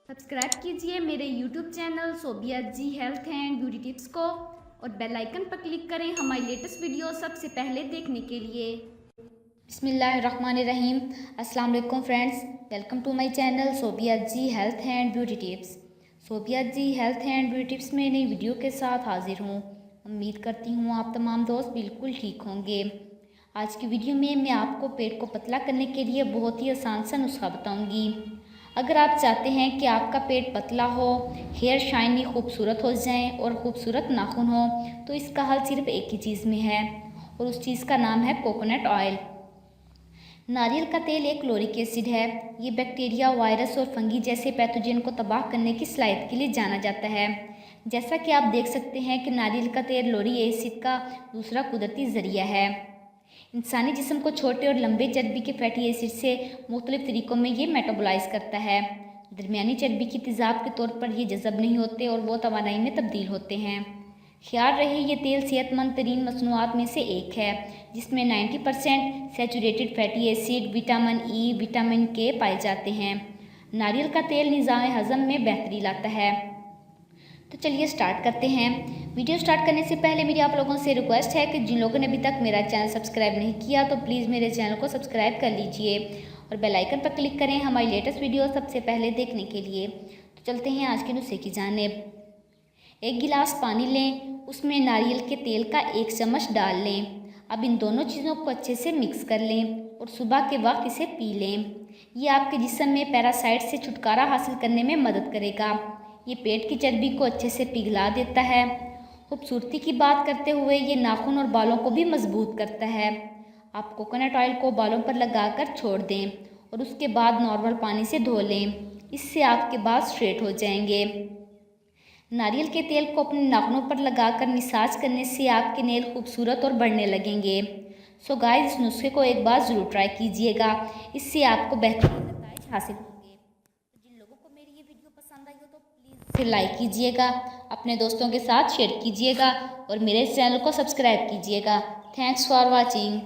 Subscribe कीजिए मेरे YouTube channel Sobia ji health and beauty tips को और बेल आइकन पर क्लिक करें हमारी लेटेस्ट वीडियो सबसे पहले देखने के लिए। बिस्मिल्लाहिर्रहमानिर्रहीम। अस्सलाम वालेकुम friends, welcome to my channel Sobia ji health and beauty tips. Sobia ji health and beauty tips में नई वीडियो के साथ हाजिर हूँ। उम्मीद करती हूँ आप तमाम दोस्त बिल्कुल ठीक होंगे। आज की वीडियो में मैं आपको पेट को पतला करने के लिए बहुत ही आसान सा नुस्खा बताऊँगी। अगर आप चाहते हैं कि आपका पेट पतला हो, हेयर शाइनी खूबसूरत हो जाएं और खूबसूरत नाखून हो, तो इसका हल सिर्फ एक ही चीज़ में है और उस चीज़ का नाम है कोकोनट ऑयल। नारियल का तेल एक क्लोरिक एसिड है। ये बैक्टीरिया, वायरस और फंगी जैसे पैथोजन को तबाह करने की सलाहियत के लिए जाना जाता है। जैसा कि आप देख सकते हैं कि नारियल का तेल लोरी एसिड का दूसरा कुदरती ज़रिया है। इंसानी जिस्म को छोटे और लंबे चर्बी के फैटी एसिड से मुख्तलिफ तरीक़ों में ये मेटाबोलाइज करता है। दरमियानी चर्बी की तेज़ाब के तौर पर ये जज़ब नहीं होते और वो तवानाई में तब्दील होते हैं। ख्याल रहे ये तेल सेहतमंद तरीन मसनूआत में से एक है, जिसमें 90% saturated fatty acid, vitamin E, vitamin के पाए जाते हैं। नारियल का तेल निज़ाम हज़म में बेहतरी लाता है। तो चलिए स्टार्ट करते हैं। वीडियो स्टार्ट करने से पहले मेरी आप लोगों से रिक्वेस्ट है कि जिन लोगों ने अभी तक मेरा चैनल सब्सक्राइब नहीं किया तो प्लीज़ मेरे चैनल को सब्सक्राइब कर लीजिए और बेल आइकन पर क्लिक करें हमारी लेटेस्ट वीडियो सबसे पहले देखने के लिए। तो चलते हैं आज के नुस्खे की जानिब। एक गिलास पानी लें, उसमें नारियल के तेल का 1 चम्मच डाल लें। अब इन दोनों चीज़ों को अच्छे से मिक्स कर लें और सुबह के वक्त इसे पी लें। ये आपके जिस्म में पैरासाइट से छुटकारा हासिल करने में मदद करेगा। ये पेट की चर्बी को अच्छे से पिघला देता है। खूबसूरती की बात करते हुए ये नाखून और बालों को भी मजबूत करता है। आप कोकोनट ऑयल को बालों पर लगाकर छोड़ दें और उसके बाद नॉर्मल पानी से धो लें। इससे आपके बाल स्ट्रेट हो जाएंगे। नारियल के तेल को अपने नाखूनों पर लगाकर मसाज करने से आपके नेल खूबसूरत और बढ़ने लगेंगे। सो गाइस, इस नुस्खे को एक बार ज़रूर ट्राई कीजिएगा, इससे आपको बेहतरीन नतीजे हासिल होंगे। तो जिन लोगों को मेरी ये वीडियो पसंद आई हो तो प्लीज़ इसे लाइक कीजिएगा, अपने दोस्तों के साथ शेयर कीजिएगा और मेरे चैनल को सब्सक्राइब कीजिएगा। Thanks for watching.